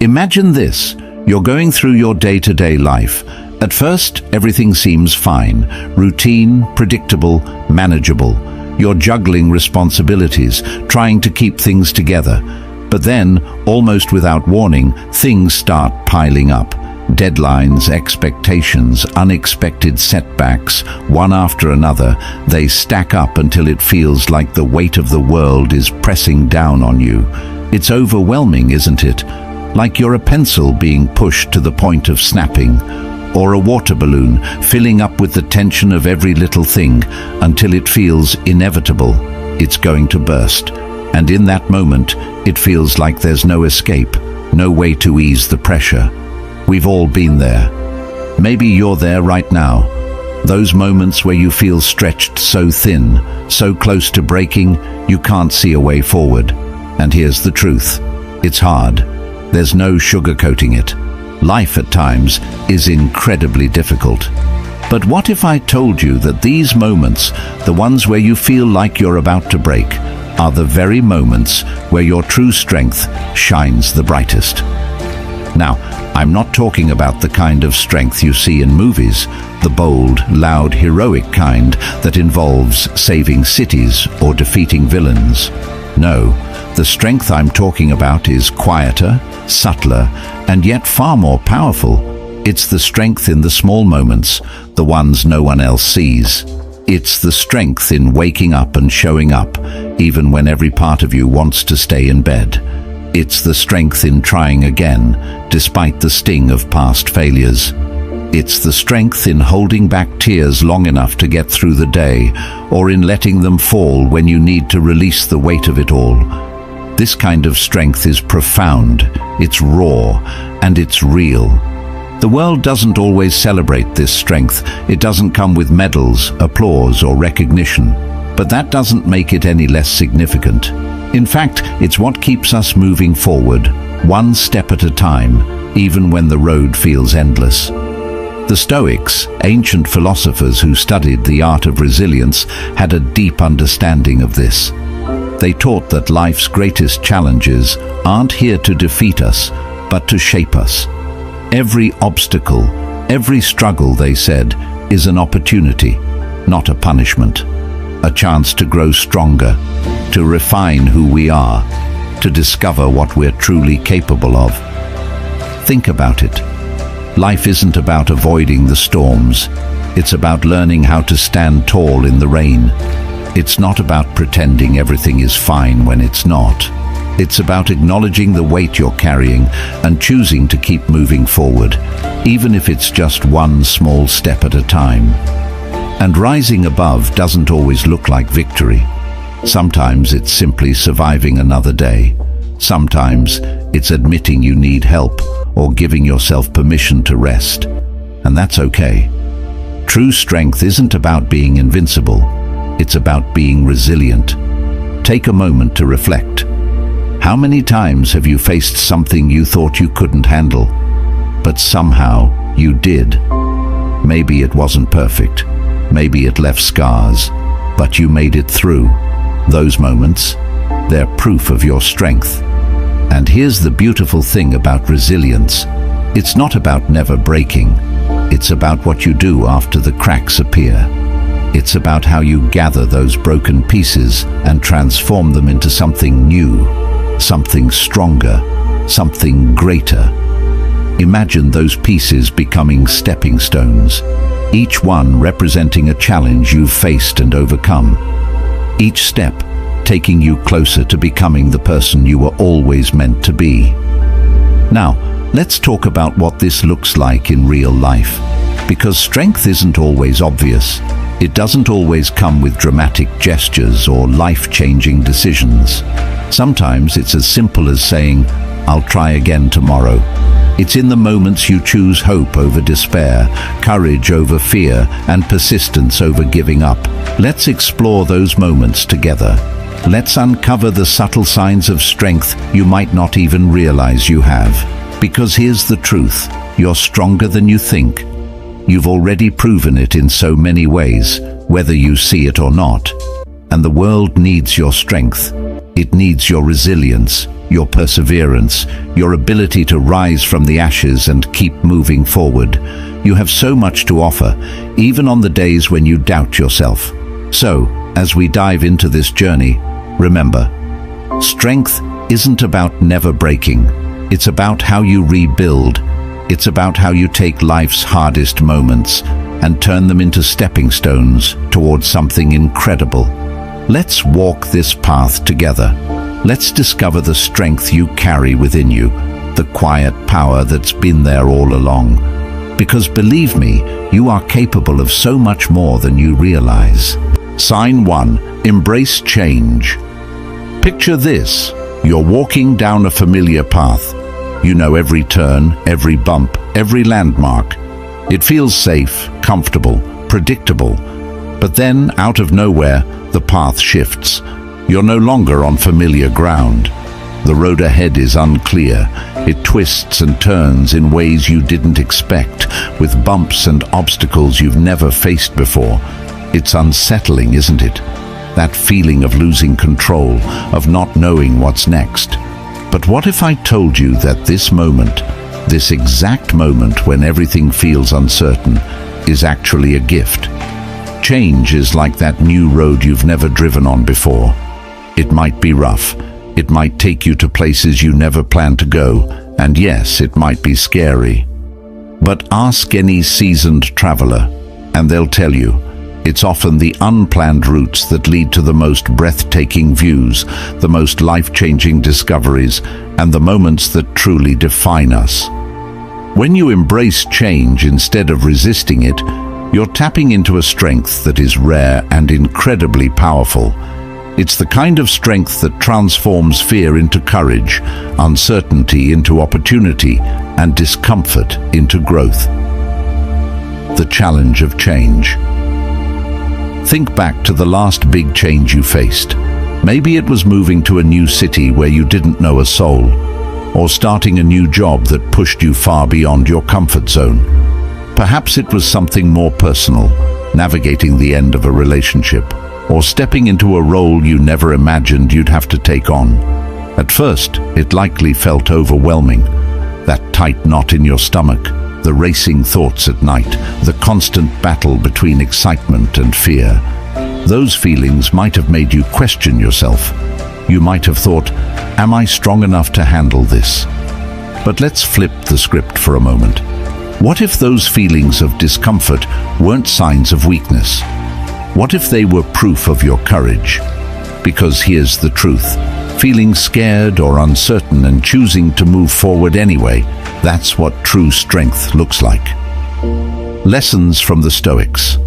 Imagine this. You're going through your day-to-day life. At first, everything seems fine, routine, predictable, manageable. You're juggling responsibilities, trying to keep things together. But then, almost without warning, things start piling up. Deadlines, expectations, unexpected setbacks, one after another, they stack up until it feels like the weight of the world is pressing down on you. It's overwhelming, isn't it? Like you're a pencil being pushed to the point of snapping, or a water balloon filling up with the tension of every little thing until it feels inevitable. It's going to burst. And in that moment, it feels like there's no escape, no way to ease the pressure. We've all been there. Maybe you're there right now. Those moments where you feel stretched so thin, so close to breaking, you can't see a way forward. And here's the truth. It's hard. There's no sugarcoating it. Life at times is incredibly difficult. But what if I told you that these moments, the ones where you feel like you're about to break, are the very moments where your true strength shines the brightest? Now, I'm not talking about the kind of strength you see in movies, the bold, loud, heroic kind that involves saving cities or defeating villains. No, the strength I'm talking about is quieter, subtler, and yet far more powerful. It's the strength in the small moments, the ones no one else sees. It's the strength in waking up and showing up, even when every part of you wants to stay in bed. It's the strength in trying again, despite the sting of past failures. It's the strength in holding back tears long enough to get through the day, or in letting them fall when you need to release the weight of it all. This kind of strength is profound, it's raw, and it's real. The world doesn't always celebrate this strength. It doesn't come with medals, applause, or recognition. But that doesn't make it any less significant. In fact, it's what keeps us moving forward, one step at a time, even when the road feels endless. The Stoics, ancient philosophers who studied the art of resilience, had a deep understanding of this. They taught that life's greatest challenges aren't here to defeat us, but to shape us. Every obstacle, every struggle, they said, is an opportunity, not a punishment. A chance to grow stronger, to refine who we are, to discover what we're truly capable of. Think about it. Life isn't about avoiding the storms. It's about learning how to stand tall in the rain. It's not about pretending everything is fine when it's not. It's about acknowledging the weight you're carrying and choosing to keep moving forward, even if it's just one small step at a time. And rising above doesn't always look like victory. Sometimes it's simply surviving another day. Sometimes it's admitting you need help or giving yourself permission to rest. And that's okay. True strength isn't about being invincible. It's about being resilient. Take a moment to reflect. How many times have you faced something you thought you couldn't handle, but somehow you did? Maybe it wasn't perfect. Maybe it left scars, but you made it through. Those moments, they're proof of your strength. And here's the beautiful thing about resilience. It's not about never breaking. It's about what you do after the cracks appear. It's about how you gather those broken pieces and transform them into something new, something stronger, something greater. Imagine those pieces becoming stepping stones, each one representing a challenge you've faced and overcome. Each step taking you closer to becoming the person you were always meant to be. Now, let's talk about what this looks like in real life. Because strength isn't always obvious. It doesn't always come with dramatic gestures or life-changing decisions. Sometimes it's as simple as saying, "I'll try again tomorrow." It's in the moments you choose hope over despair, courage over fear, and persistence over giving up. Let's explore those moments together. Let's uncover the subtle signs of strength you might not even realize you have. Because here's the truth, you're stronger than you think. You've already proven it in so many ways, whether you see it or not. and the world needs your strength. It needs your resilience, your perseverance, your ability to rise from the ashes and keep moving forward. You have so much to offer, even on the days when you doubt yourself. So, as we dive into this journey, remember, strength isn't about never breaking. It's about how you rebuild. It's about how you take life's hardest moments and turn them into stepping stones towards something incredible. Let's walk this path together. Let's discover the strength you carry within you, the quiet power that's been there all along. Because believe me, you are capable of so much more than you realize. Sign 1. Embrace change. Picture this. You're walking down a familiar path. You know every turn, every bump, every landmark. It feels safe, comfortable, predictable. But then, out of nowhere, the path shifts. You're no longer on familiar ground. The road ahead is unclear. It twists and turns in ways you didn't expect, with bumps and obstacles you've never faced before. It's unsettling, isn't it? That feeling of losing control, of not knowing what's next. But what if I told you that this moment, this exact moment when everything feels uncertain, is actually a gift? Change is like that new road you've never driven on before. It might be rough. It might take you to places you never planned to go. And yes, it might be scary. But ask any seasoned traveler, and they'll tell you, it's often the unplanned routes that lead to the most breathtaking views, the most life-changing discoveries, and the moments that truly define us. When you embrace change instead of resisting it, you're tapping into a strength that is rare and incredibly powerful. It's the kind of strength that transforms fear into courage, uncertainty into opportunity, and discomfort into growth. The challenge of change. Think back to the last big change you faced. Maybe it was moving to a new city where you didn't know a soul, or starting a new job that pushed you far beyond your comfort zone. Perhaps it was something more personal, navigating the end of a relationship, or stepping into a role you never imagined you'd have to take on. At first, it likely felt overwhelming. That tight knot in your stomach, the racing thoughts at night, the constant battle between excitement and fear. Those feelings might have made you question yourself. You might have thought, am I strong enough to handle this? But let's flip the script for a moment. What if those feelings of discomfort weren't signs of weakness? What if they were proof of your courage? Because here's the truth. Feeling scared or uncertain and choosing to move forward anyway, that's what true strength looks like. Lessons from the Stoics.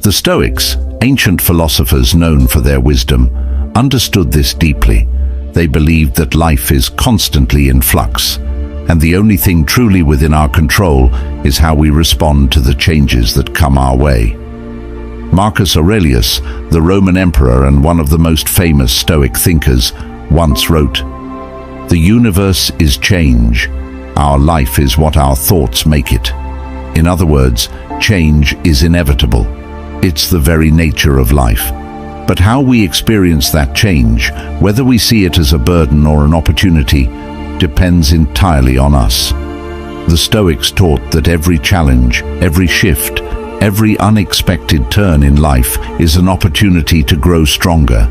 The Stoics, ancient philosophers known for their wisdom, understood this deeply. They believed that life is constantly in flux, and the only thing truly within our control is how we respond to the changes that come our way. Marcus Aurelius, the Roman emperor and one of the most famous Stoic thinkers, once wrote, "The universe is change. Our life is what our thoughts make it." In other words, change is inevitable. It's the very nature of life. But how we experience that change, whether we see it as a burden or an opportunity, depends entirely on us. The Stoics taught that every challenge, every shift, every unexpected turn in life is an opportunity to grow stronger.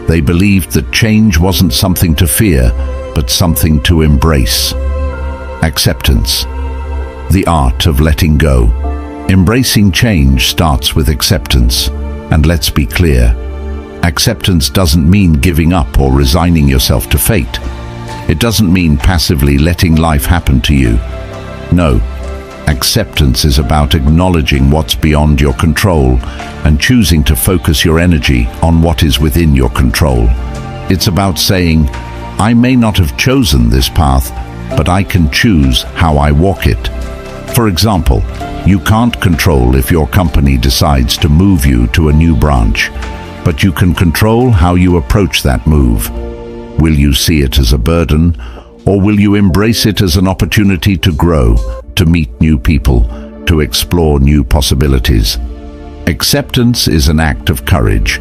They believed that change wasn't something to fear, but something to embrace. Acceptance. The art of letting go. Embracing change starts with acceptance. And let's be clear, acceptance doesn't mean giving up or resigning yourself to fate. It doesn't mean passively letting life happen to you. No. Acceptance is about acknowledging what's beyond your control and choosing to focus your energy on what is within your control. It's about saying, I may not have chosen this path, but I can choose how I walk it. For example, you can't control if your company decides to move you to a new branch, but you can control how you approach that move. Will you see it as a burden, or will you embrace it as an opportunity to grow, to meet new people, to explore new possibilities? Acceptance is an act of courage.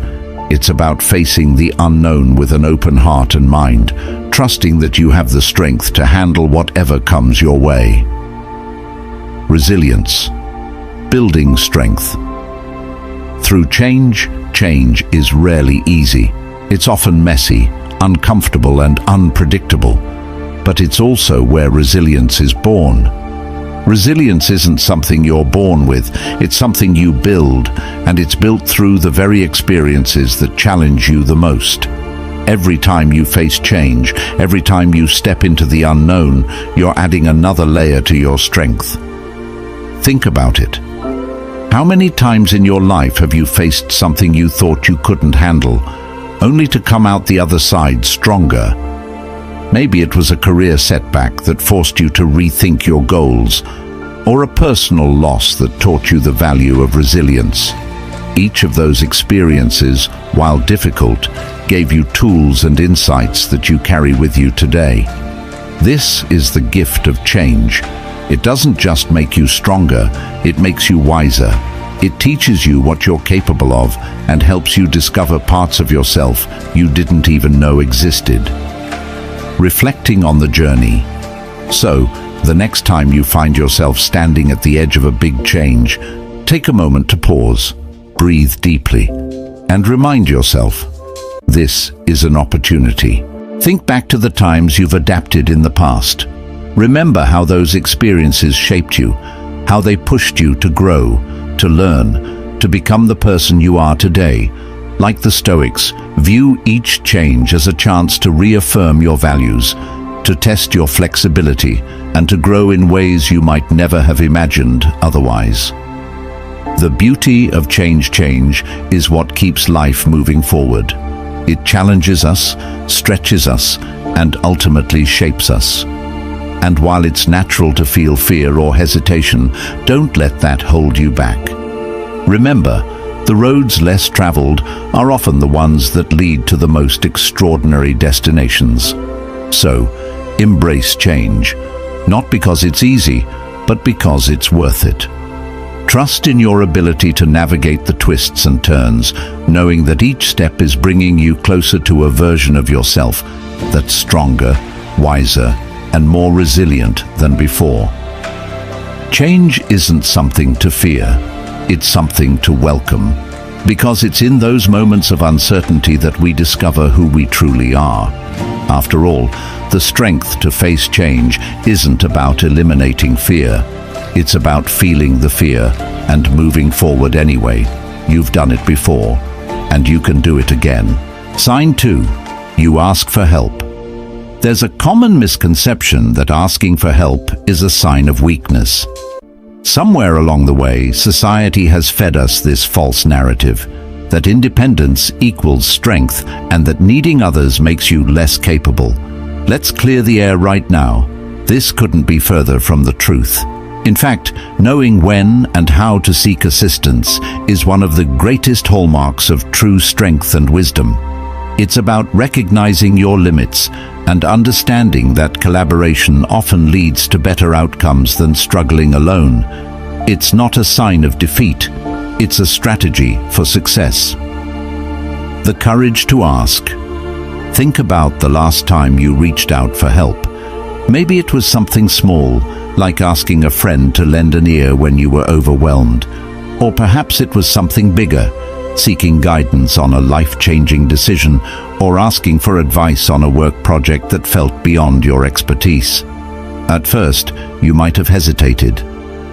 It's about facing the unknown with an open heart and mind, trusting that you have the strength to handle whatever comes your way. Resilience. Building strength. Through change, change is rarely easy. It's often messy, uncomfortable and unpredictable. But it's also where resilience is born. Resilience isn't something you're born with, it's something you build, and it's built through the very experiences that challenge you the most. Every time you face change, every time you step into the unknown, you're adding another layer to your strength. Think about it. How many times in your life have you faced something you thought you couldn't handle, only to come out the other side stronger? Maybe it was a career setback that forced you to rethink your goals, or a personal loss that taught you the value of resilience. Each of those experiences, while difficult, gave you tools and insights that you carry with you today. This is the gift of change. It doesn't just make you stronger, it makes you wiser. It teaches you what you're capable of and helps you discover parts of yourself you didn't even know existed. Reflecting on the journey. So, the next time you find yourself standing at the edge of a big change, take a moment to pause, breathe deeply, and remind yourself, this is an opportunity. Think back to the times you've adapted in the past. Remember how those experiences shaped you, how they pushed you to grow, to learn, to become the person you are today. Like the Stoics, view each change as a chance to reaffirm your values, to test your flexibility, and to grow in ways you might never have imagined otherwise. The beauty of change is what keeps life moving forward. It challenges us, stretches us, and ultimately shapes us. And while it's natural to feel fear or hesitation, don't let that hold you back. Remember, the roads less traveled are often the ones that lead to the most extraordinary destinations. So, embrace change, not because it's easy, but because it's worth it. Trust in your ability to navigate the twists and turns, knowing that each step is bringing you closer to a version of yourself that's stronger, wiser, and more resilient than before. Change isn't something to fear. It's something to welcome, because it's in those moments of uncertainty that we discover who we truly are. After all, the strength to face change isn't about eliminating fear. It's about feeling the fear and moving forward anyway. You've done it before, and you can do it again. Sign 2. You ask for help. There's a common misconception that asking for help is a sign of weakness. Somewhere along the way, society has fed us this false narrative that independence equals strength and that needing others makes you less capable. Let's clear the air right now. This couldn't be further from the truth. In fact, knowing when and how to seek assistance is one of the greatest hallmarks of true strength and wisdom. It's about recognizing your limits and understanding that collaboration often leads to better outcomes than struggling alone. It's not a sign of defeat, it's a strategy for success. The courage to ask. Think about the last time you reached out for help. Maybe it was something small, like asking a friend to lend an ear when you were overwhelmed. Or perhaps it was something bigger, seeking guidance on a life-changing decision or asking for advice on a work project that felt beyond your expertise. At first, you might have hesitated.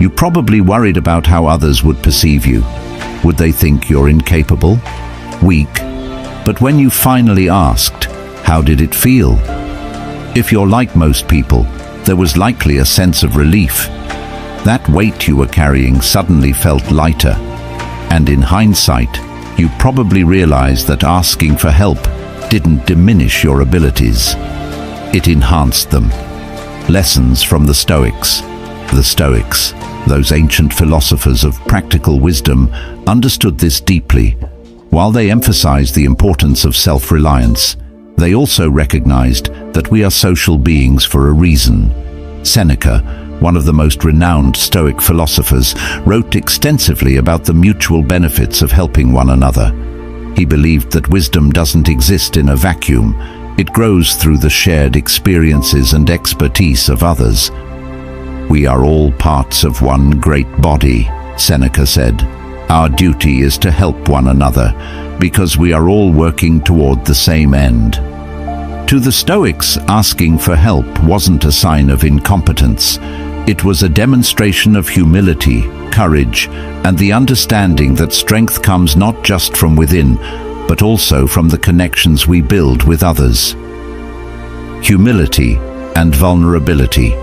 You probably worried about how others would perceive you. Would they think you're incapable, weak? But when you finally asked, how did it feel? If you're like most people, there was likely a sense of relief. That weight you were carrying suddenly felt lighter. And in hindsight, you probably realized that asking for help didn't diminish your abilities. It enhanced them. Lessons from the Stoics. The Stoics, those ancient philosophers of practical wisdom, understood this deeply. While they emphasized the importance of self-reliance, they also recognized that we are social beings for a reason. Seneca, one of the most renowned Stoic philosophers, wrote extensively about the mutual benefits of helping one another. He believed that wisdom doesn't exist in a vacuum. It grows through the shared experiences and expertise of others. "We are all parts of one great body," Seneca said. "Our duty is to help one another, because we are all working toward the same end." To the Stoics, asking for help wasn't a sign of incompetence. It was a demonstration of humility, courage, and the understanding that strength comes not just from within, but also from the connections we build with others. Humility and vulnerability.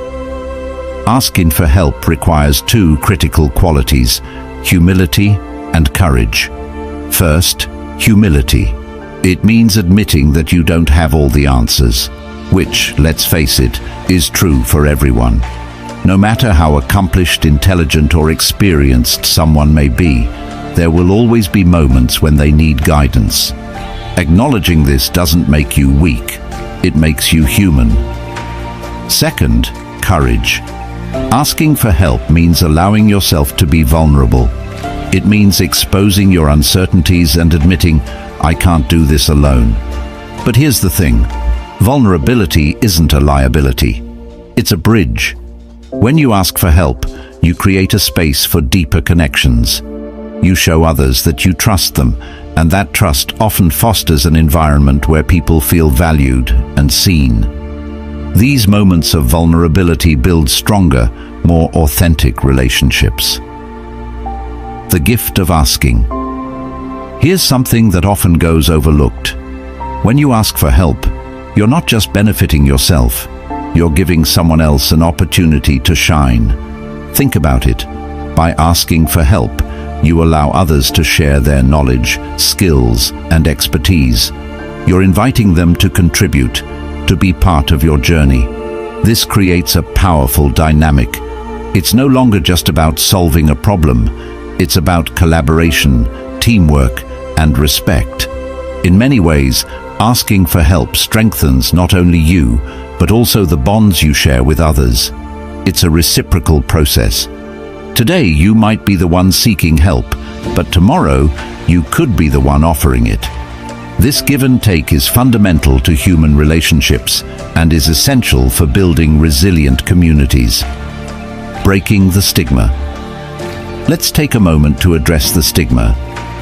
Asking for help requires two critical qualities: humility and courage. First, humility. It means admitting that you don't have all the answers, which, let's face it, is true for everyone. No matter how accomplished, intelligent, or experienced someone may be, there will always be moments when they need guidance. Acknowledging this doesn't make you weak, it makes you human. Second, courage. Asking for help means allowing yourself to be vulnerable. It means exposing your uncertainties and admitting, "I can't do this alone." But here's the thing: vulnerability isn't a liability. It's a bridge. When you ask for help, you create a space for deeper connections. You show others that you trust them, and that trust often fosters an environment where people feel valued and seen. These moments of vulnerability build stronger, more authentic relationships. The gift of asking. Here's something that often goes overlooked. When you ask for help, you're not just benefiting yourself, you're giving someone else an opportunity to shine. Think about it. By asking for help, you allow others to share their knowledge, skills, and expertise. You're inviting them to contribute, to be part of your journey. This creates a powerful dynamic. It's no longer just about solving a problem. It's about collaboration, teamwork, and respect. In many ways, asking for help strengthens not only you, but also the bonds you share with others. It's a reciprocal process. Today, you might be the one seeking help, but tomorrow, you could be the one offering it. This give and take is fundamental to human relationships and is essential for building resilient communities. Breaking the stigma. Let's take a moment to address the stigma.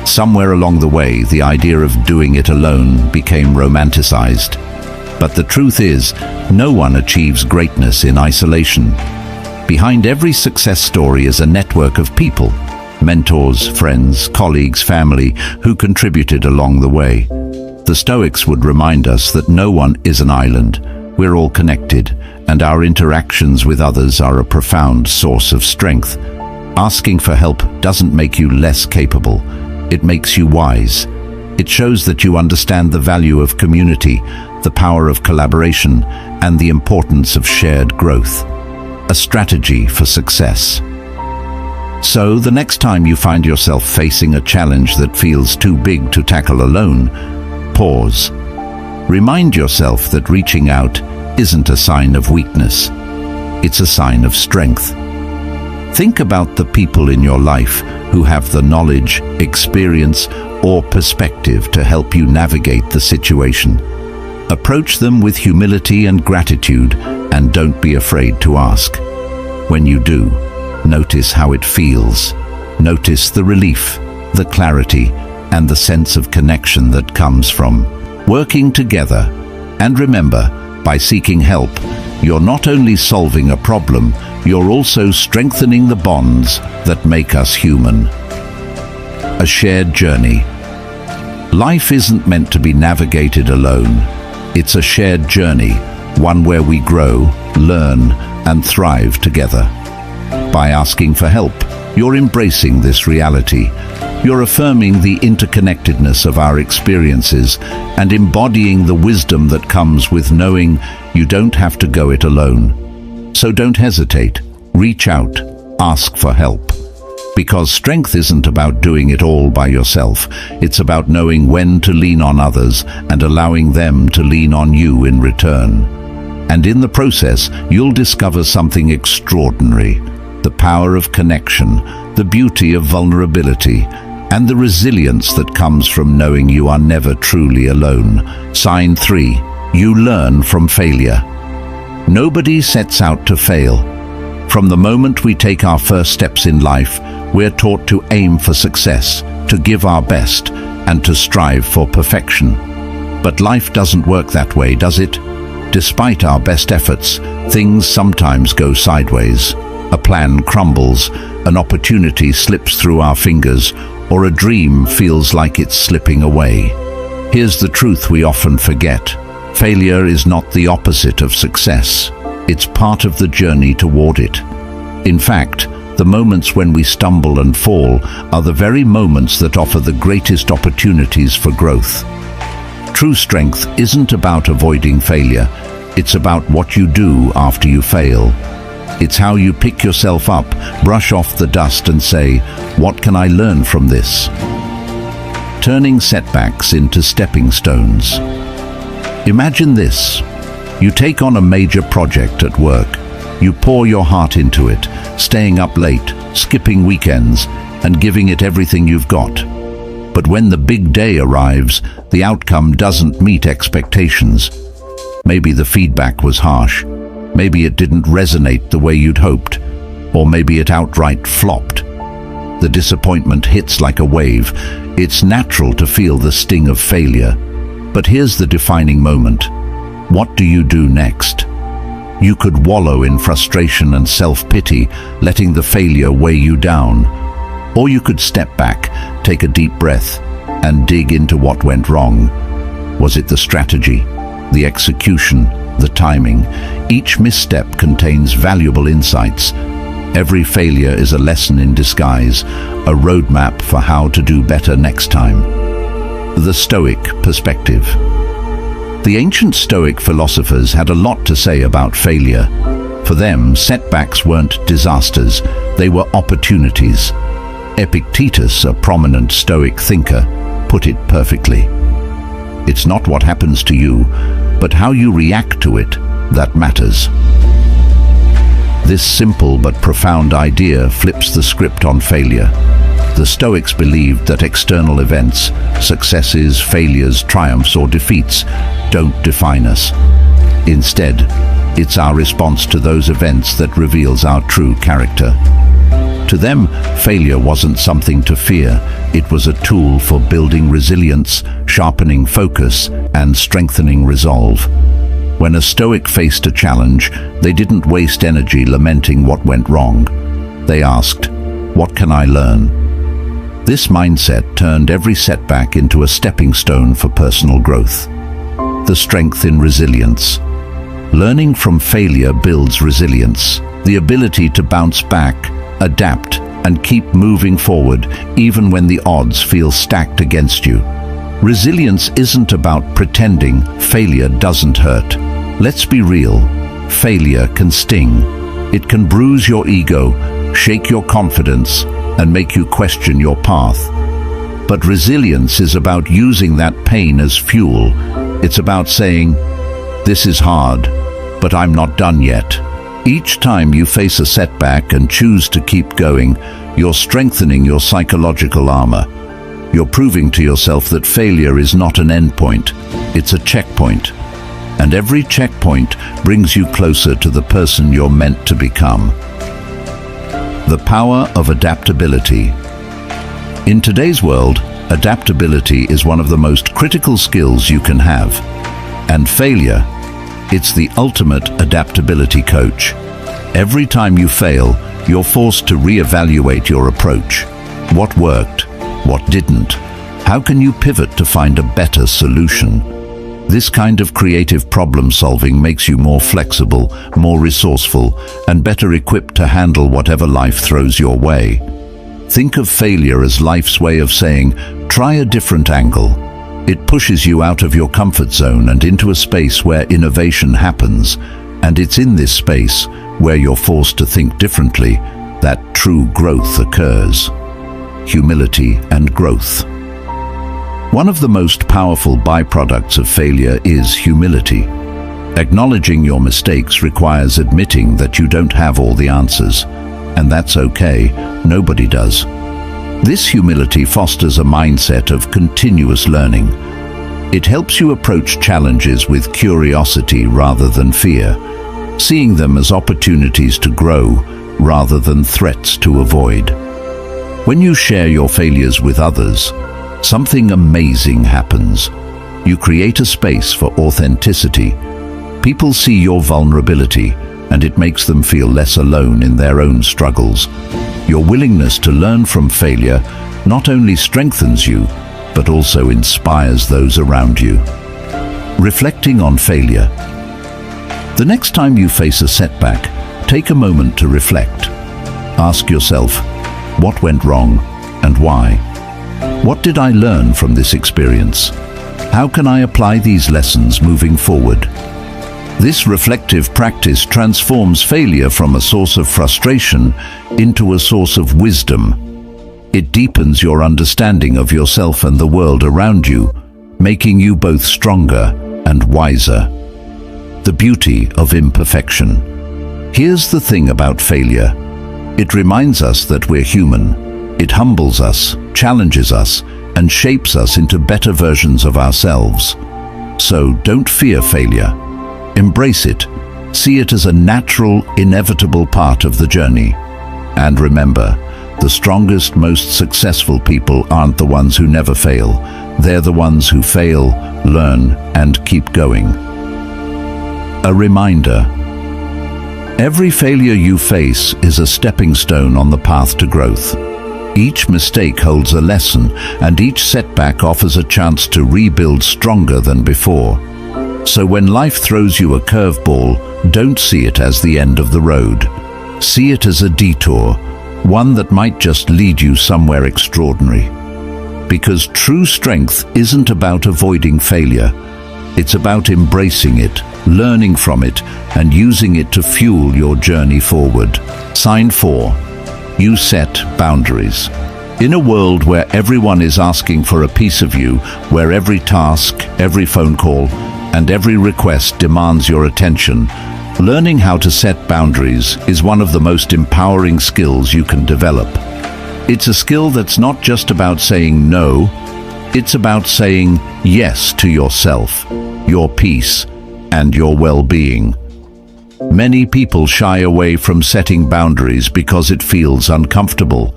Somewhere along the way, the idea of doing it alone became romanticized. But the truth is, no one achieves greatness in isolation. Behind every success story is a network of people, mentors, friends, colleagues, family, who contributed along the way. The Stoics would remind us that no one is an island. We're all connected, and our interactions with others are a profound source of strength. Asking for help doesn't make you less capable. It makes you wise. It shows that you understand the value of community, the power of collaboration, and the importance of shared growth. A strategy for success. So, the next time you find yourself facing a challenge that feels too big to tackle alone, pause. Remind yourself that reaching out isn't a sign of weakness. It's a sign of strength. Think about the people in your life who have the knowledge, experience, or perspective to help you navigate the situation. Approach them with humility and gratitude, and don't be afraid to ask. When you do, notice how it feels. Notice the relief, the clarity, and the sense of connection that comes from working together. And remember, by seeking help, you're not only solving a problem, you're also strengthening the bonds that make us human. A shared journey. Life isn't meant to be navigated alone. It's a shared journey, one where we grow, learn, and thrive together. By asking for help, you're embracing this reality. You're affirming the interconnectedness of our experiences and embodying the wisdom that comes with knowing you don't have to go it alone. So don't hesitate. Reach out. Ask for help. Because strength isn't about doing it all by yourself. It's about knowing when to lean on others and allowing them to lean on you in return. And in the process, you'll discover something extraordinary. The power of connection, the beauty of vulnerability, and the resilience that comes from knowing you are never truly alone. Sign 3. You learn from failure. Nobody sets out to fail. From the moment we take our first steps in life, we're taught to aim for success, to give our best, and to strive for perfection. But life doesn't work that way, does it? Despite our best efforts, things sometimes go sideways. A plan crumbles, an opportunity slips through our fingers, or a dream feels like it's slipping away. Here's the truth we often forget. Failure is not the opposite of success. It's part of the journey toward it. In fact, the moments when we stumble and fall are the very moments that offer the greatest opportunities for growth. True strength isn't about avoiding failure. It's about what you do after you fail. It's how you pick yourself up, brush off the dust and say, "What can I learn from this?" Turning setbacks into stepping stones. Imagine this. You take on a major project at work. You pour your heart into it, staying up late, skipping weekends, and giving it everything you've got. But when the big day arrives, the outcome doesn't meet expectations. Maybe the feedback was harsh. Maybe it didn't resonate the way you'd hoped. Or maybe it outright flopped. The disappointment hits like a wave. It's natural to feel the sting of failure. But here's the defining moment. What do you do next? You could wallow in frustration and self-pity, letting the failure weigh you down. Or you could step back, take a deep breath, and dig into what went wrong. Was it the strategy, the execution, the timing? Each misstep contains valuable insights. Every failure is a lesson in disguise, a roadmap for how to do better next time. The Stoic perspective. The ancient Stoic philosophers had a lot to say about failure. For them, setbacks weren't disasters, they were opportunities. Epictetus, a prominent Stoic thinker, put it perfectly. It's not what happens to you, but how you react to it that matters. This simple but profound idea flips the script on failure. The Stoics believed that external events, successes, failures, triumphs, or defeats, don't define us. Instead, it's our response to those events that reveals our true character. To them, failure wasn't something to fear. It was a tool for building resilience, sharpening focus, and strengthening resolve. When a Stoic faced a challenge, they didn't waste energy lamenting what went wrong. They asked, "What can I learn?" This mindset turned every setback into a stepping stone for personal growth. The strength in resilience. Learning from failure builds resilience, the ability to bounce back, adapt, and keep moving forward even when the odds feel stacked against you. Resilience isn't about pretending failure doesn't hurt. Let's be real. Failure can sting. It can bruise your ego, shake your confidence, and make you question your path. But resilience is about using that pain as fuel. It's about saying, "This is hard, but I'm not done yet." Each time you face a setback and choose to keep going, you're strengthening your psychological armor. You're proving to yourself that failure is not an endpoint, it's a checkpoint. And every checkpoint brings you closer to the person you're meant to become. The power of adaptability. In today's world, adaptability is one of the most critical skills you can have. And failure, it's the ultimate adaptability coach. Every time you fail, you're forced to reevaluate your approach. What worked? What didn't? How can you pivot to find a better solution? This kind of creative problem solving makes you more flexible, more resourceful, and better equipped to handle whatever life throws your way. Think of failure as life's way of saying, try a different angle. It pushes you out of your comfort zone and into a space where innovation happens. And it's in this space, where you're forced to think differently, that true growth occurs. Humility and growth. One of the most powerful byproducts of failure is humility. Acknowledging your mistakes requires admitting that you don't have all the answers. And that's okay, nobody does. This humility fosters a mindset of continuous learning. It helps you approach challenges with curiosity rather than fear, seeing them as opportunities to grow rather than threats to avoid. When you share your failures with others, something amazing happens. You create a space for authenticity. People see your vulnerability, and it makes them feel less alone in their own struggles. Your willingness to learn from failure not only strengthens you, but also inspires those around you. Reflecting on failure. The next time you face a setback, take a moment to reflect. Ask yourself, what went wrong and why? What did I learn from this experience? How can I apply these lessons moving forward? This reflective practice transforms failure from a source of frustration into a source of wisdom. It deepens your understanding of yourself and the world around you, making you both stronger and wiser. The beauty of imperfection. Here's the thing about failure. It reminds us that we're human. It humbles us, challenges us, and shapes us into better versions of ourselves. So don't fear failure. Embrace it. See it as a natural, inevitable part of the journey. And remember, the strongest, most successful people aren't the ones who never fail. They're the ones who fail, learn, and keep going. A reminder. Every failure you face is a stepping stone on the path to growth. Each mistake holds a lesson, and each setback offers a chance to rebuild stronger than before. So when life throws you a curveball, don't see it as the end of the road. See it as a detour, one that might just lead you somewhere extraordinary. Because true strength isn't about avoiding failure. It's about embracing it, learning from it, and using it to fuel your journey forward. Sign 4. You set boundaries. In a world where everyone is asking for a piece of you, where every task, every phone call, and every request demands your attention, learning how to set boundaries is one of the most empowering skills you can develop. It's a skill that's not just about saying no, it's about saying yes to yourself, your peace, and your well-being. Many people shy away from setting boundaries because it feels uncomfortable.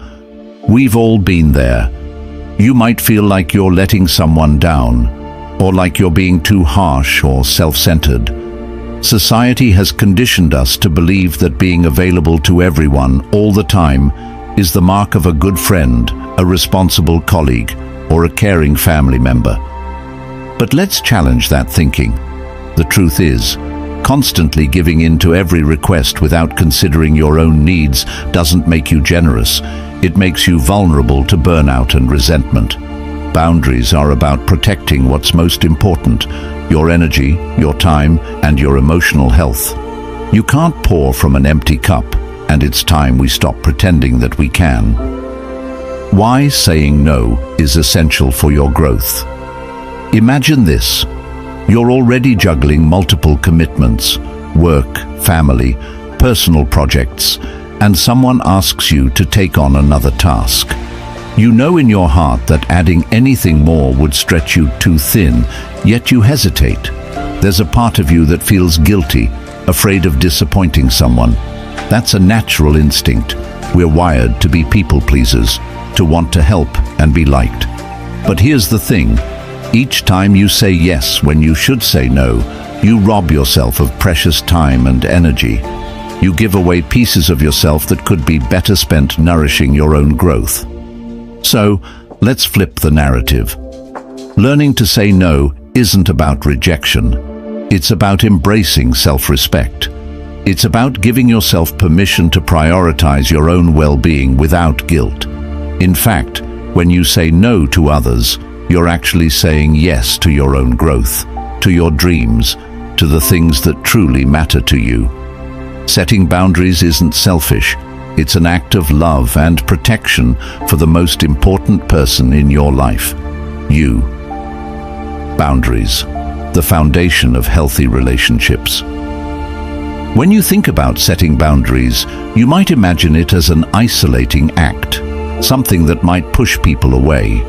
We've all been there. You might feel like you're letting someone down, or like you're being too harsh or self-centered. Society has conditioned us to believe that being available to everyone all the time is the mark of a good friend, a responsible colleague, or a caring family member. But let's challenge that thinking. The truth is, constantly giving in to every request without considering your own needs doesn't make you generous. It makes you vulnerable to burnout and resentment. Boundaries are about protecting what's most important: your energy, your time, and your emotional health. You can't pour from an empty cup, and it's time we stop pretending that we can. Why saying no is essential for your growth. Imagine this. You're already juggling multiple commitments, work, family, personal projects, and someone asks you to take on another task. You know in your heart that adding anything more would stretch you too thin, yet you hesitate. There's a part of you that feels guilty, afraid of disappointing someone. That's a natural instinct. We're wired to be people pleasers, to want to help and be liked. But here's the thing. Each time you say yes when you should say no, you rob yourself of precious time and energy. You give away pieces of yourself that could be better spent nourishing your own growth. So, let's flip the narrative. Learning to say no isn't about rejection. It's about embracing self-respect. It's about giving yourself permission to prioritize your own well-being without guilt. In fact, when you say no to others, you're actually saying yes to your own growth, to your dreams, to the things that truly matter to you. Setting boundaries isn't selfish. It's an act of love and protection for the most important person in your life, you. Boundaries, the foundation of healthy relationships. When you think about setting boundaries, you might imagine it as an isolating act, something that might push people away.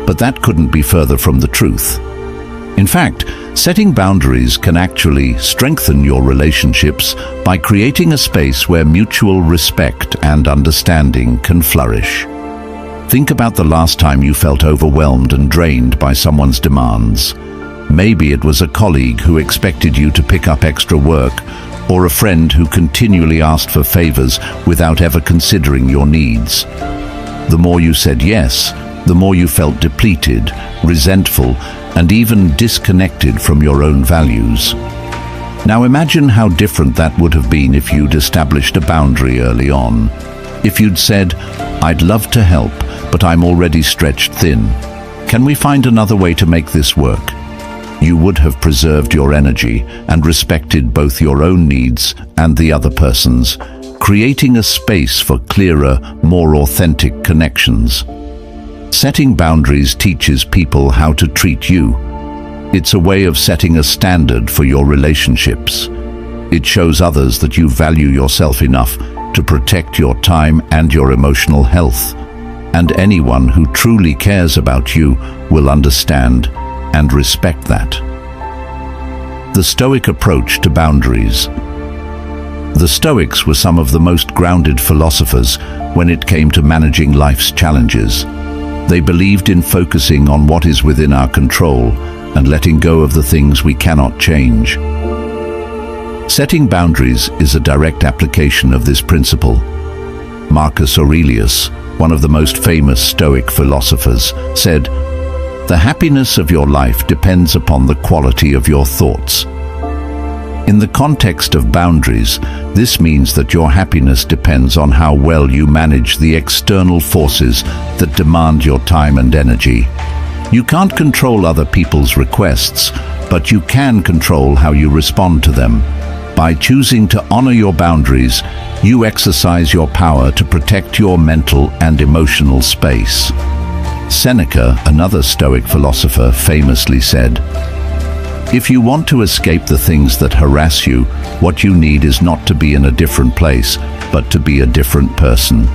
But that couldn't be further from the truth. In fact, setting boundaries can actually strengthen your relationships by creating a space where mutual respect and understanding can flourish. Think about the last time you felt overwhelmed and drained by someone's demands. Maybe it was a colleague who expected you to pick up extra work, or a friend who continually asked for favors without ever considering your needs. The more you said yes, the more you felt depleted, resentful, and even disconnected from your own values. Now imagine how different that would have been if you'd established a boundary early on. If you'd said, "I'd love to help, but I'm already stretched thin. Can we find another way to make this work?" You would have preserved your energy and respected both your own needs and the other person's, creating a space for clearer, more authentic connections. Setting boundaries teaches people how to treat you. It's a way of setting a standard for your relationships. It shows others that you value yourself enough to protect your time and your emotional health. And anyone who truly cares about you will understand and respect that. The Stoic approach to boundaries. The Stoics were some of the most grounded philosophers when it came to managing life's challenges. They believed in focusing on what is within our control and letting go of the things we cannot change. Setting boundaries is a direct application of this principle. Marcus Aurelius, one of the most famous Stoic philosophers, said, "The happiness of your life depends upon the quality of your thoughts." In the context of boundaries, this means that your happiness depends on how well you manage the external forces that demand your time and energy. You can't control other people's requests, but you can control how you respond to them. By choosing to honor your boundaries, you exercise your power to protect your mental and emotional space. Seneca, another Stoic philosopher, famously said, "If you want to escape the things that harass you, what you need is not to be in a different place, but to be a different person."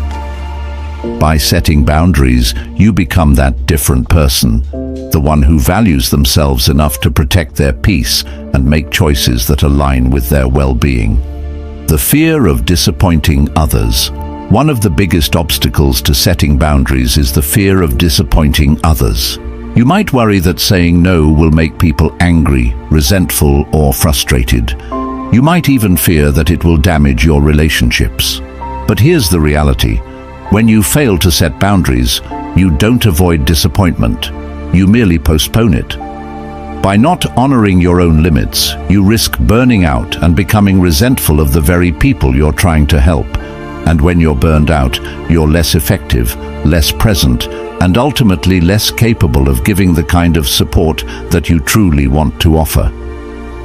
By setting boundaries, you become that different person, the one who values themselves enough to protect their peace and make choices that align with their well-being. The fear of disappointing others. One of the biggest obstacles to setting boundaries is the fear of disappointing others. You might worry that saying no will make people angry, resentful, or frustrated. You might even fear that it will damage your relationships. But here's the reality. When you fail to set boundaries, you don't avoid disappointment. You merely postpone it. By not honoring your own limits, you risk burning out and becoming resentful of the very people you're trying to help. And when you're burned out, you're less effective, less present, and ultimately less capable of giving the kind of support that you truly want to offer.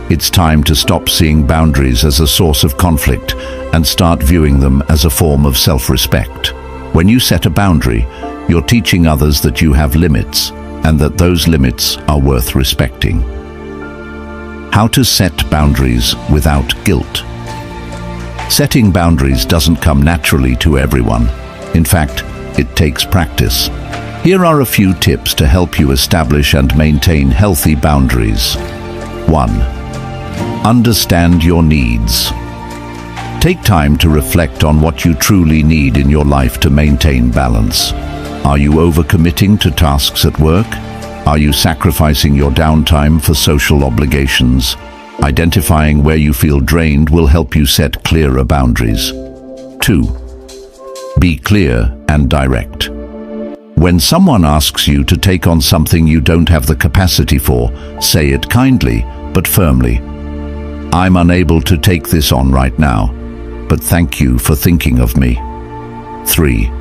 It's time to stop seeing boundaries as a source of conflict and start viewing them as a form of self-respect. When you set a boundary, you're teaching others that you have limits and that those limits are worth respecting. How to set boundaries without guilt. Setting boundaries doesn't come naturally to everyone. In fact, it takes practice. Here are a few tips to help you establish and maintain healthy boundaries. 1. Understand your needs. Take time to reflect on what you truly need in your life to maintain balance. Are you overcommitting to tasks at work? Are you sacrificing your downtime for social obligations? Identifying where you feel drained will help you set clearer boundaries. 2. Be clear and direct. When someone asks you to take on something you don't have the capacity for, say it kindly but firmly. "I'm unable to take this on right now, but thank you for thinking of me." 3.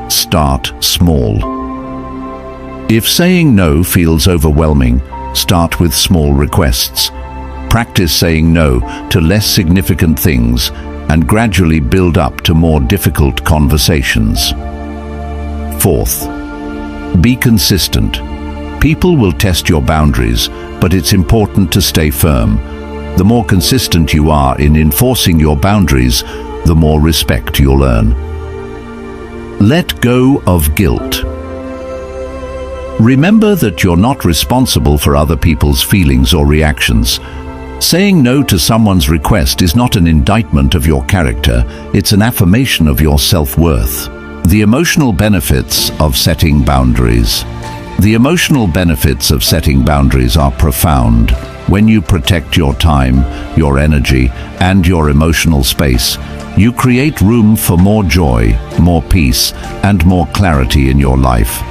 Start small. If saying no feels overwhelming, start with small requests. Practice saying no to less significant things and gradually build up to more difficult conversations. 4th, be consistent. People will test your boundaries, but it's important to stay firm. The more consistent you are in enforcing your boundaries, the more respect you'll earn. Let go of guilt. Remember that you're not responsible for other people's feelings or reactions. Saying no to someone's request is not an indictment of your character, it's an affirmation of your self-worth. The emotional benefits of setting boundaries. The emotional benefits of setting boundaries are profound. When you protect your time, your energy, and your emotional space, you create room for more joy, more peace, and more clarity in your life.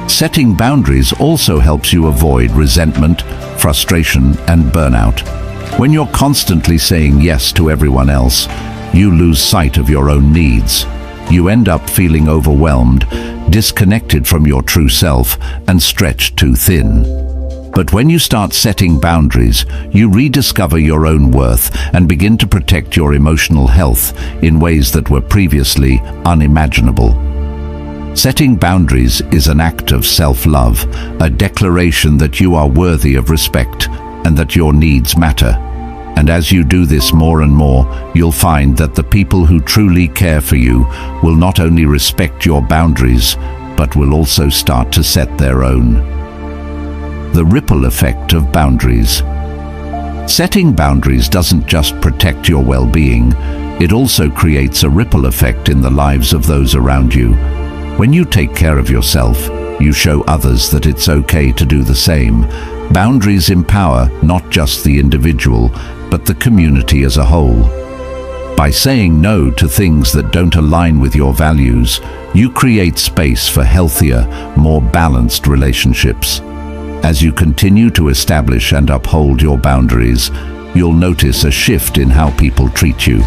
Setting boundaries also helps you avoid resentment, frustration, and burnout. When you're constantly saying yes to everyone else, you lose sight of your own needs. You end up feeling overwhelmed, disconnected from your true self, and stretched too thin. But when you start setting boundaries, you rediscover your own worth and begin to protect your emotional health in ways that were previously unimaginable. Setting boundaries is an act of self-love, a declaration that you are worthy of respect and that your needs matter. And as you do this more and more, you'll find that the people who truly care for you will not only respect your boundaries, but will also start to set their own. The ripple effect of boundaries. Setting boundaries doesn't just protect your well-being, it also creates a ripple effect in the lives of those around you. When you take care of yourself, you show others that it's okay to do the same. Boundaries empower not just the individual, but the community as a whole. By saying no to things that don't align with your values, you create space for healthier, more balanced relationships. As you continue to establish and uphold your boundaries, you'll notice a shift in how people treat you.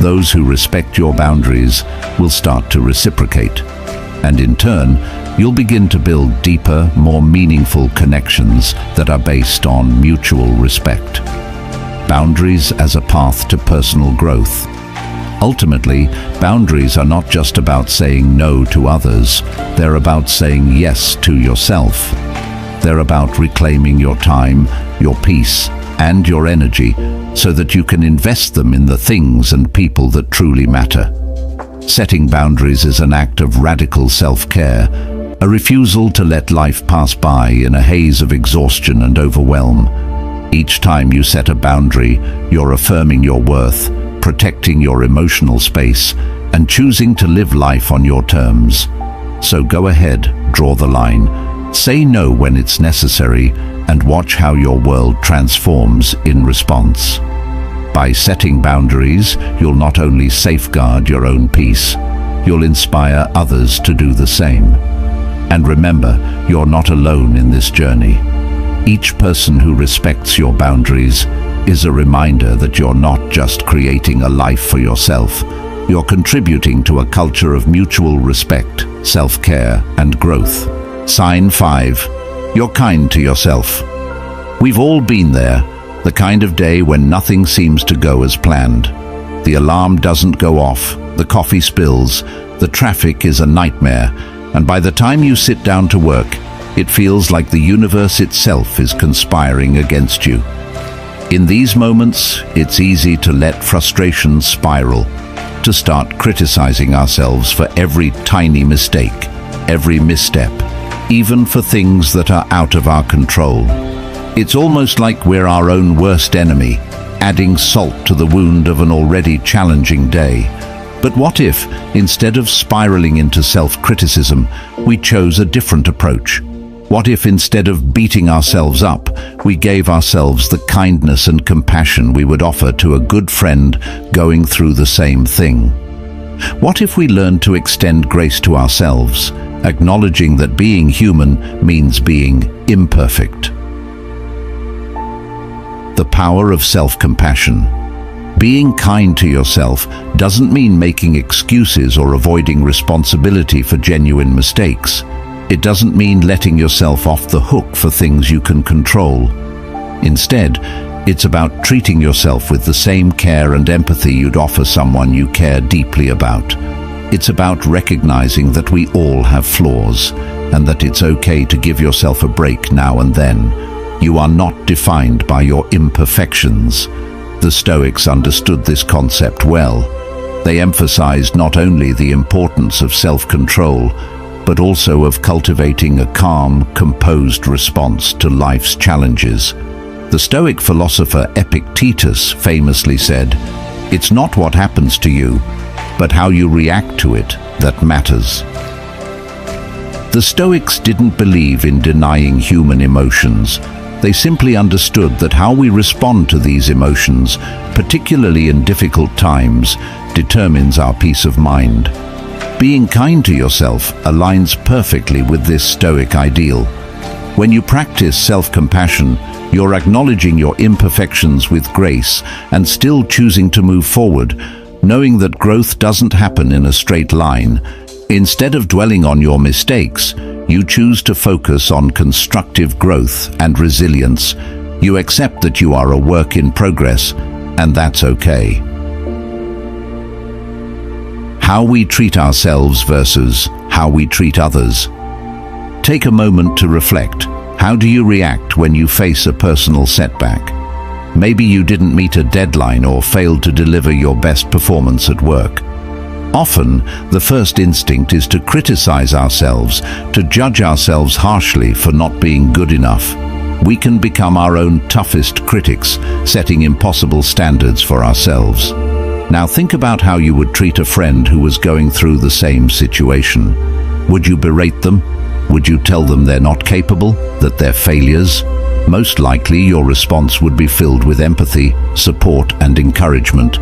Those who respect your boundaries will start to reciprocate, and in turn, you'll begin to build deeper, more meaningful connections that are based on mutual respect. Boundaries as a path to personal growth. Ultimately, boundaries are not just about saying no to others, they're about saying yes to yourself. They're about reclaiming your time, your peace, and your energy so that you can invest them in the things and people that truly matter. Setting boundaries is an act of radical self-care, a refusal to let life pass by in a haze of exhaustion and overwhelm. Each time you set a boundary, you're affirming your worth, protecting your emotional space, and choosing to live life on your terms. So go ahead, draw the line, say no when it's necessary, and watch how your world transforms in response. By setting boundaries, you'll not only safeguard your own peace, you'll inspire others to do the same. And remember, you're not alone in this journey. Each person who respects your boundaries is a reminder that you're not just creating a life for yourself, you're contributing to a culture of mutual respect, self-care, and growth. Sign 5. You're kind to yourself. We've all been there, the kind of day when nothing seems to go as planned. The alarm doesn't go off, the coffee spills, the traffic is a nightmare, and by the time you sit down to work, it feels like the universe itself is conspiring against you. In these moments, it's easy to let frustration spiral, to start criticizing ourselves for every tiny mistake, every misstep, even for things that are out of our control. It's almost like we're our own worst enemy, adding salt to the wound of an already challenging day. But what if, instead of spiraling into self-criticism, we chose a different approach? What if instead of beating ourselves up, we gave ourselves the kindness and compassion we would offer to a good friend going through the same thing? What if we learned to extend grace to ourselves, acknowledging that being human means being imperfect? The power of self-compassion. Being kind to yourself doesn't mean making excuses or avoiding responsibility for genuine mistakes. It doesn't mean letting yourself off the hook for things you can control. Instead, it's about treating yourself with the same care and empathy you'd offer someone you care deeply about. It's about recognizing that we all have flaws, and that it's okay to give yourself a break now and then. You are not defined by your imperfections. The Stoics understood this concept well. They emphasized not only the importance of self-control, but also of cultivating a calm, composed response to life's challenges. The Stoic philosopher Epictetus famously said, "It's not what happens to you, but how you react to it that matters." The Stoics didn't believe in denying human emotions. They simply understood that how we respond to these emotions, particularly in difficult times, determines our peace of mind. Being kind to yourself aligns perfectly with this Stoic ideal. When you practice self-compassion, you're acknowledging your imperfections with grace and still choosing to move forward, knowing that growth doesn't happen in a straight line. Instead of dwelling on your mistakes, you choose to focus on constructive growth and resilience. You accept that you are a work in progress, and that's okay. How we treat ourselves versus how we treat others. Take a moment to reflect. How do you react when you face a personal setback? Maybe you didn't meet a deadline or failed to deliver your best performance at work. Often, the first instinct is to criticize ourselves, to judge ourselves harshly for not being good enough. We can become our own toughest critics, setting impossible standards for ourselves. Now think about how you would treat a friend who was going through the same situation. Would you berate them? Would you tell them they're not capable, that they're failures? Most likely your response would be filled with empathy, support, and encouragement.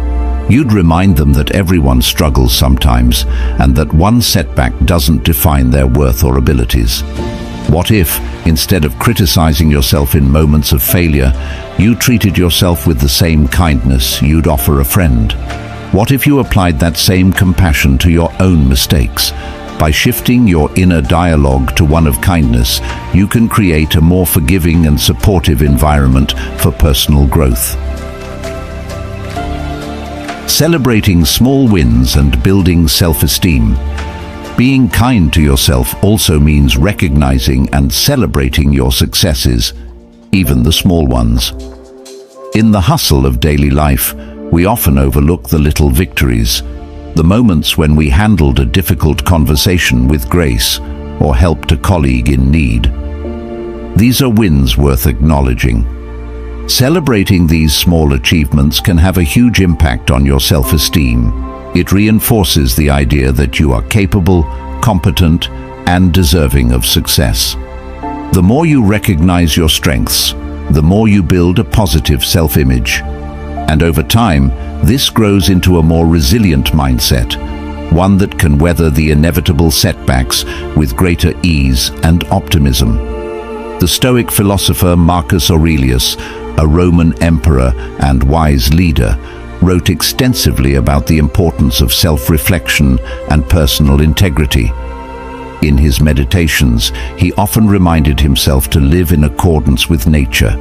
You'd remind them that everyone struggles sometimes, and that one setback doesn't define their worth or abilities. What if, instead of criticizing yourself in moments of failure, you treated yourself with the same kindness you'd offer a friend? What if you applied that same compassion to your own mistakes? By shifting your inner dialogue to one of kindness, you can create a more forgiving and supportive environment for personal growth. Celebrating small wins and building self-esteem. Being kind to yourself also means recognizing and celebrating your successes, even the small ones. In the hustle of daily life, we often overlook the little victories, the moments when we handled a difficult conversation with grace or helped a colleague in need. These are wins worth acknowledging. Celebrating these small achievements can have a huge impact on your self-esteem. It reinforces the idea that you are capable, competent, and deserving of success. The more you recognize your strengths, the more you build a positive self-image. And over time, this grows into a more resilient mindset, one that can weather the inevitable setbacks with greater ease and optimism. The Stoic philosopher Marcus Aurelius, a Roman emperor and wise leader, wrote extensively about the importance of self-reflection and personal integrity. In his meditations, he often reminded himself to live in accordance with nature,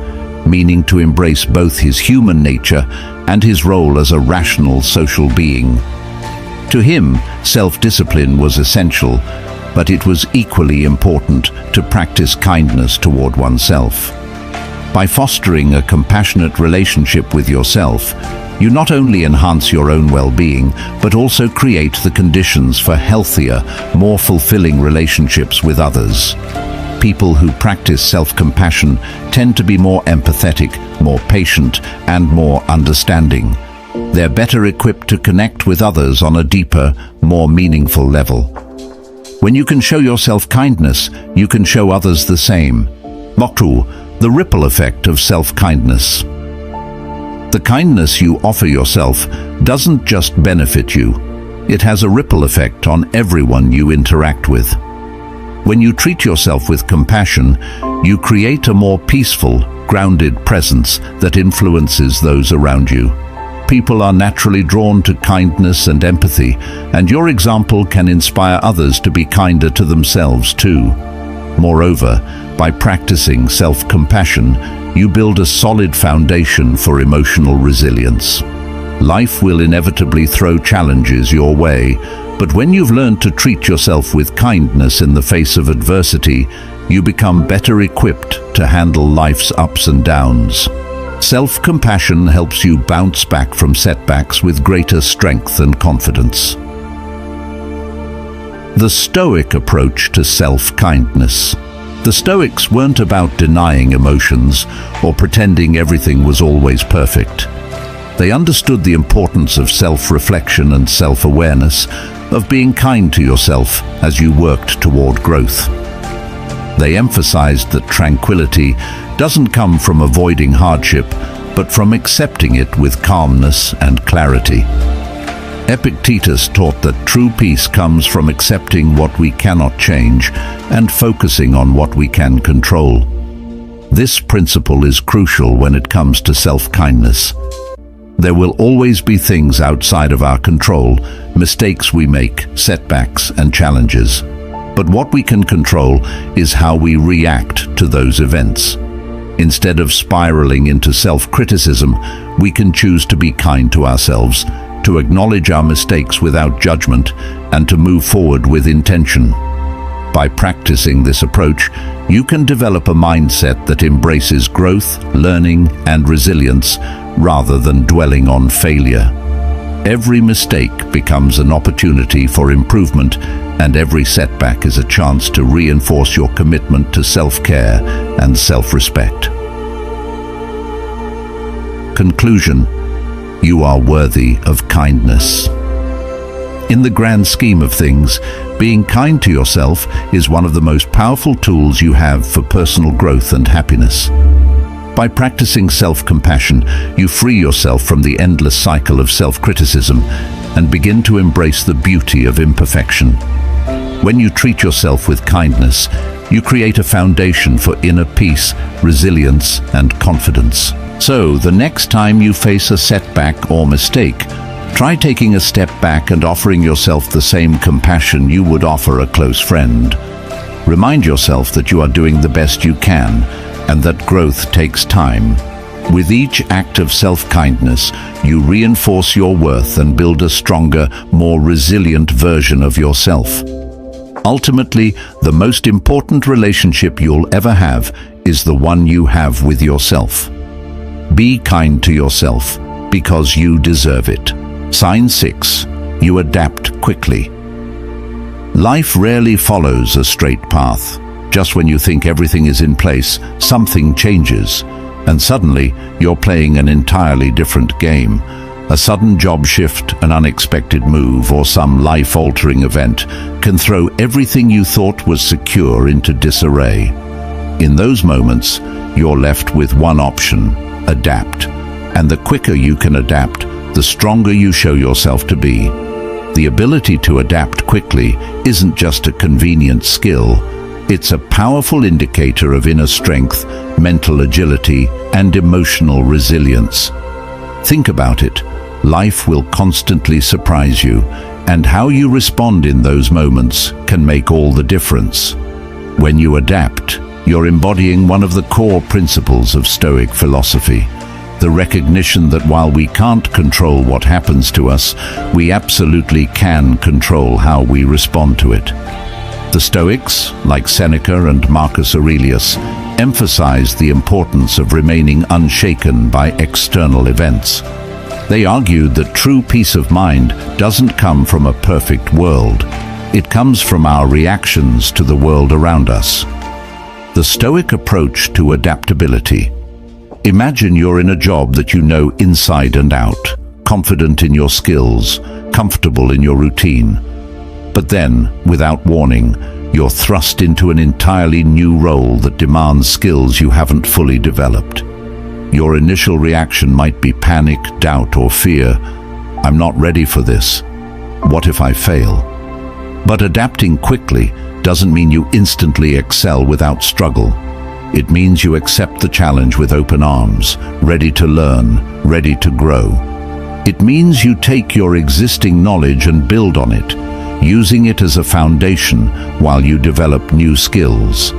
meaning to embrace both his human nature and his role as a rational social being. To him, self-discipline was essential, but it was equally important to practice kindness toward oneself. By fostering a compassionate relationship with yourself, you not only enhance your own well-being, but also create the conditions for healthier, more fulfilling relationships with others. People who practice self-compassion tend to be more empathetic, more patient, and more understanding. They're better equipped to connect with others on a deeper, more meaningful level. When you can show yourself kindness, you can show others the same. Moktu, the ripple effect of self-kindness. The kindness you offer yourself doesn't just benefit you. It has a ripple effect on everyone you interact with. When you treat yourself with compassion, you create a more peaceful, grounded presence that influences those around you. People are naturally drawn to kindness and empathy, and your example can inspire others to be kinder to themselves too. Moreover, by practicing self-compassion, you build a solid foundation for emotional resilience. Life will inevitably throw challenges your way, but when you've learned to treat yourself with kindness in the face of adversity, you become better equipped to handle life's ups and downs. Self-compassion helps you bounce back from setbacks with greater strength and confidence. The Stoic approach to self-kindness. The Stoics weren't about denying emotions or pretending everything was always perfect. They understood the importance of self-reflection and self-awareness, of being kind to yourself as you worked toward growth. They emphasized that tranquility doesn't come from avoiding hardship, but from accepting it with calmness and clarity. Epictetus taught that true peace comes from accepting what we cannot change and focusing on what we can control. This principle is crucial when it comes to self-kindness. There will always be things outside of our control, mistakes we make, setbacks and challenges. But what we can control is how we react to those events. Instead of spiraling into self-criticism, we can choose to be kind to ourselves, to acknowledge our mistakes without judgment, and to move forward with intention. By practicing this approach, you can develop a mindset that embraces growth, learning, and resilience, rather than dwelling on failure. Every mistake becomes an opportunity for improvement, and every setback is a chance to reinforce your commitment to self-care and self-respect. Conclusion: you are worthy of kindness. In the grand scheme of things, being kind to yourself is one of the most powerful tools you have for personal growth and happiness. By practicing self-compassion, you free yourself from the endless cycle of self-criticism and begin to embrace the beauty of imperfection. When you treat yourself with kindness, you create a foundation for inner peace, resilience, and confidence. So, the next time you face a setback or mistake, try taking a step back and offering yourself the same compassion you would offer a close friend. Remind yourself that you are doing the best you can, and that growth takes time. With each act of self-kindness, you reinforce your worth and build a stronger, more resilient version of yourself. Ultimately, the most important relationship you'll ever have is the one you have with yourself. Be kind to yourself, because you deserve it. Sign 6. You adapt quickly. Life rarely follows a straight path. Just when you think everything is in place, something changes, and suddenly you're playing an entirely different game. A sudden job shift, an unexpected move, or some life-altering event can throw everything you thought was secure into disarray. In those moments, you're left with one option: adapt. And the quicker you can adapt, the stronger you show yourself to be. The ability to adapt quickly isn't just a convenient skill. It's a powerful indicator of inner strength, mental agility, and emotional resilience. Think about it. Life will constantly surprise you, and how you respond in those moments can make all the difference. When you adapt, you're embodying one of the core principles of Stoic philosophy: the recognition that while we can't control what happens to us, we absolutely can control how we respond to it. The Stoics, like Seneca and Marcus Aurelius, emphasized the importance of remaining unshaken by external events. They argued that true peace of mind doesn't come from a perfect world. It comes from our reactions to the world around us. The Stoic approach to adaptability. Imagine you're in a job that you know inside and out, confident in your skills, comfortable in your routine. But then, without warning, you're thrust into an entirely new role that demands skills you haven't fully developed. Your initial reaction might be panic, doubt, or fear. I'm not ready for this. What if I fail? But adapting quickly doesn't mean you instantly excel without struggle. It means you accept the challenge with open arms, ready to learn, ready to grow. It means you take your existing knowledge and build on it, using it as a foundation while you develop new skills.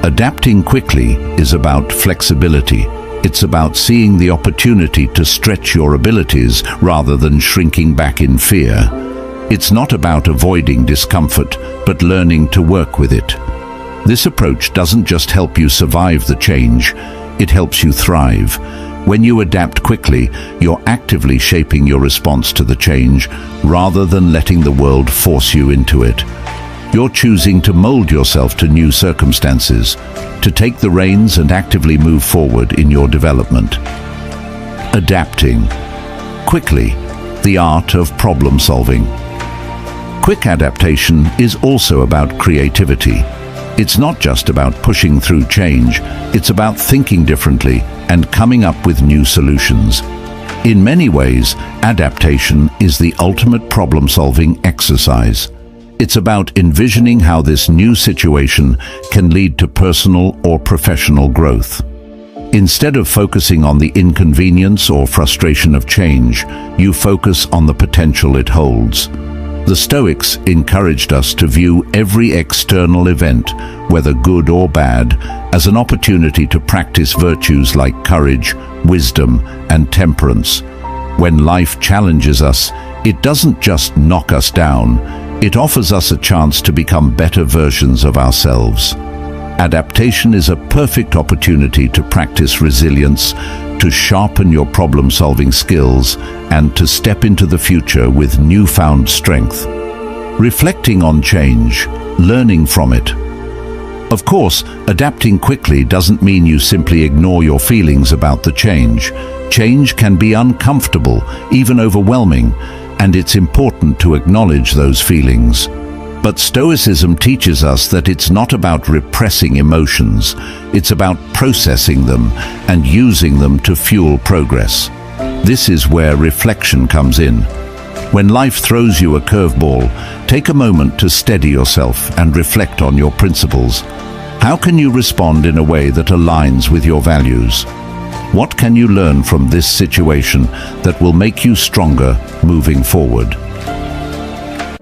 Adapting quickly is about flexibility. It's about seeing the opportunity to stretch your abilities rather than shrinking back in fear. It's not about avoiding discomfort, but learning to work with it. This approach doesn't just help you survive the change, it helps you thrive. When you adapt quickly, you're actively shaping your response to the change rather than letting the world force you into it. You're choosing to mold yourself to new circumstances, to take the reins and actively move forward in your development. Adapting quickly, the art of problem solving. Quick adaptation is also about creativity. It's not just about pushing through change, it's about thinking differently and coming up with new solutions. In many ways, adaptation is the ultimate problem-solving exercise. It's about envisioning how this new situation can lead to personal or professional growth. Instead of focusing on the inconvenience or frustration of change, you focus on the potential it holds. The Stoics encouraged us to view every external event, whether good or bad, as an opportunity to practice virtues like courage, wisdom, and temperance. When life challenges us, it doesn't just knock us down, it offers us a chance to become better versions of ourselves. Adaptation is a perfect opportunity to practice resilience, to sharpen your problem-solving skills, and to step into the future with newfound strength. Reflecting on change, learning from it. Of course, adapting quickly doesn't mean you simply ignore your feelings about the change. Change can be uncomfortable, even overwhelming, and it's important to acknowledge those feelings. But Stoicism teaches us that it's not about repressing emotions, it's about processing them and using them to fuel progress. This is where reflection comes in. When life throws you a curveball, take a moment to steady yourself and reflect on your principles. How can you respond in a way that aligns with your values? What can you learn from this situation that will make you stronger moving forward?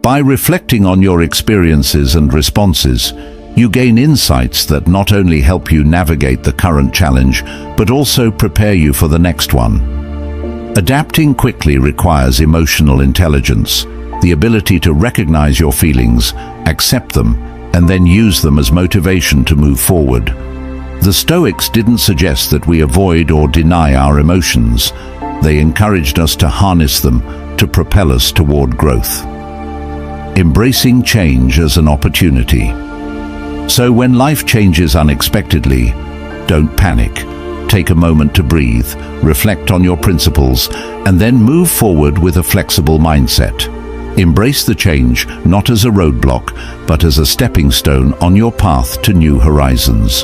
By reflecting on your experiences and responses, you gain insights that not only help you navigate the current challenge, but also prepare you for the next one. Adapting quickly requires emotional intelligence, the ability to recognize your feelings, accept them, and then use them as motivation to move forward. The Stoics didn't suggest that we avoid or deny our emotions. They encouraged us to harness them to propel us toward growth. Embracing change as an opportunity. So when life changes unexpectedly, don't panic. Take a moment to breathe, reflect on your principles, and then move forward with a flexible mindset. Embrace the change not as a roadblock, but as a stepping stone on your path to new horizons.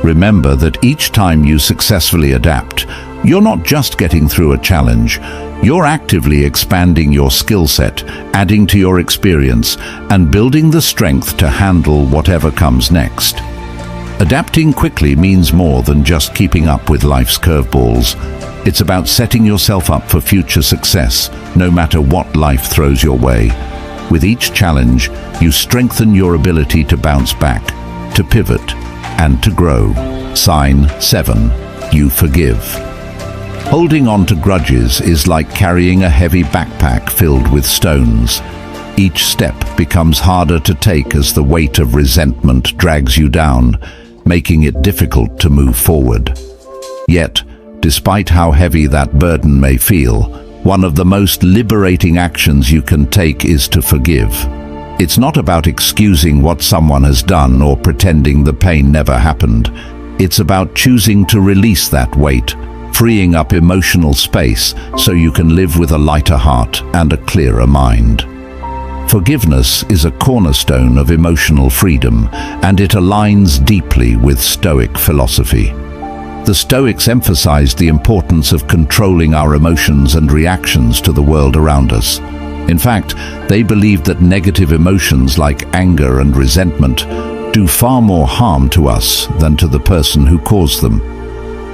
Remember that each time you successfully adapt, you're not just getting through a challenge, you're actively expanding your skill set, adding to your experience, and building the strength to handle whatever comes next. Adapting quickly means more than just keeping up with life's curveballs. It's about setting yourself up for future success, no matter what life throws your way. With each challenge, you strengthen your ability to bounce back, to pivot, and to grow. Sign 7. You forgive. Holding on to grudges is like carrying a heavy backpack filled with stones. Each step becomes harder to take as the weight of resentment drags you down, making it difficult to move forward. Yet, despite how heavy that burden may feel, one of the most liberating actions you can take is to forgive. It's not about excusing what someone has done or pretending the pain never happened. It's about choosing to release that weight, freeing up emotional space so you can live with a lighter heart and a clearer mind. Forgiveness is a cornerstone of emotional freedom, and it aligns deeply with Stoic philosophy. The Stoics emphasized the importance of controlling our emotions and reactions to the world around us. In fact, they believed that negative emotions like anger and resentment do far more harm to us than to the person who caused them.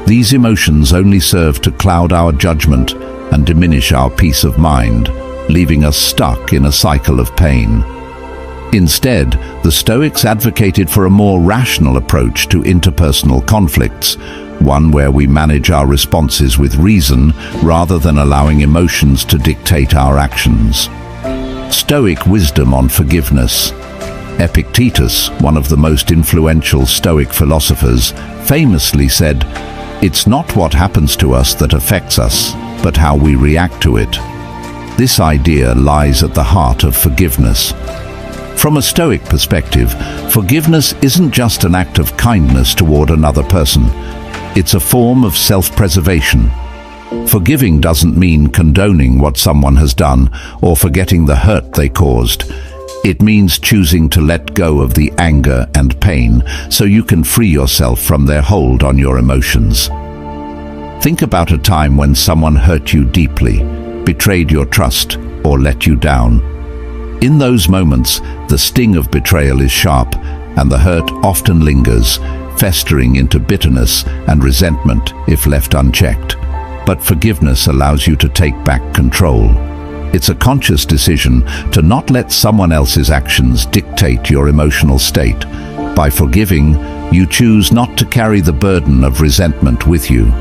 These emotions only serve to cloud our judgment and diminish our peace of mind, leaving us stuck in a cycle of pain. Instead, the Stoics advocated for a more rational approach to interpersonal conflicts, one where we manage our responses with reason rather than allowing emotions to dictate our actions. Stoic wisdom on forgiveness. Epictetus, one of the most influential Stoic philosophers, famously said, It's not what happens to us that affects us, but how we react to it. This idea lies at the heart of forgiveness. From a Stoic perspective, forgiveness isn't just an act of kindness toward another person. It's a form of self-preservation. Forgiving doesn't mean condoning what someone has done or forgetting the hurt they caused. It means choosing to let go of the anger and pain so you can free yourself from their hold on your emotions. Think about a time when someone hurt you deeply, betrayed your trust, or let you down. In those moments, the sting of betrayal is sharp, and the hurt often lingers, festering into bitterness and resentment if left unchecked. But forgiveness allows you to take back control. It's a conscious decision to not let someone else's actions dictate your emotional state. By forgiving, you choose not to carry the burden of resentment with you.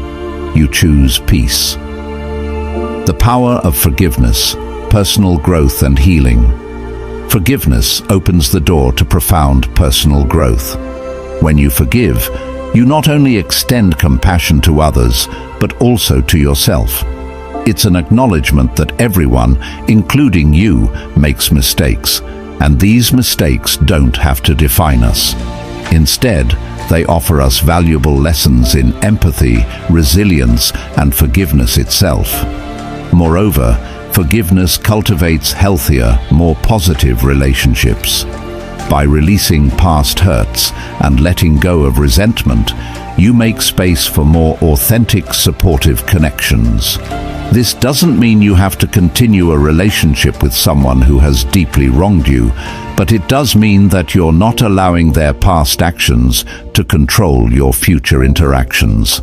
You choose peace. The power of forgiveness, personal growth and healing. Forgiveness opens the door to profound personal growth. When you forgive, you not only extend compassion to others, but also to yourself. It's an acknowledgement that everyone, including you, makes mistakes, and these mistakes don't have to define us. Instead, they offer us valuable lessons in empathy, resilience, and forgiveness itself. Moreover, forgiveness cultivates healthier, more positive relationships. By releasing past hurts and letting go of resentment, you make space for more authentic, supportive connections. This doesn't mean you have to continue a relationship with someone who has deeply wronged you, but it does mean that you're not allowing their past actions to control your future interactions.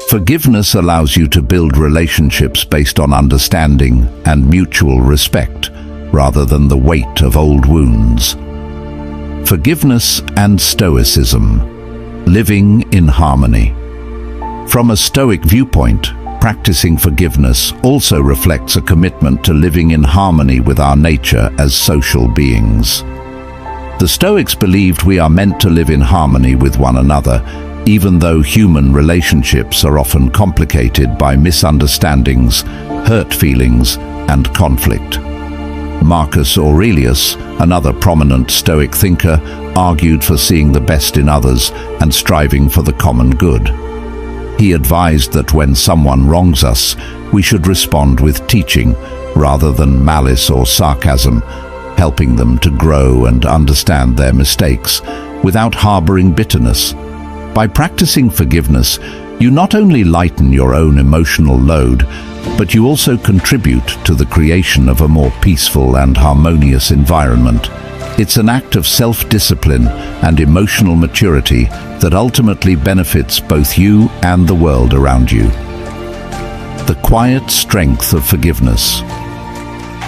Forgiveness allows you to build relationships based on understanding and mutual respect, rather than the weight of old wounds. Forgiveness and Stoicism. Living in harmony. From a Stoic viewpoint, practicing forgiveness also reflects a commitment to living in harmony with our nature as social beings. The Stoics believed we are meant to live in harmony with one another, even though human relationships are often complicated by misunderstandings, hurt feelings, and conflict. Marcus Aurelius, another prominent Stoic thinker, argued for seeing the best in others and striving for the common good. He advised that when someone wrongs us, we should respond with teaching rather than malice or sarcasm, helping them to grow and understand their mistakes without harboring bitterness. By practicing forgiveness, you not only lighten your own emotional load, but you also contribute to the creation of a more peaceful and harmonious environment. It's an act of self-discipline and emotional maturity that ultimately benefits both you and the world around you. The quiet strength of forgiveness.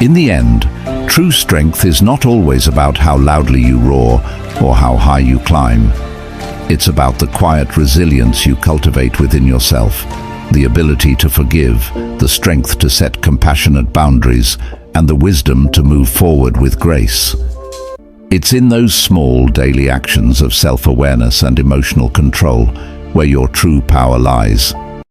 In the end, true strength is not always about how loudly you roar or how high you climb. It's about the quiet resilience you cultivate within yourself, the ability to forgive, the strength to set compassionate boundaries, and the wisdom to move forward with grace. It's in those small daily actions of self-awareness and emotional control where your true power lies.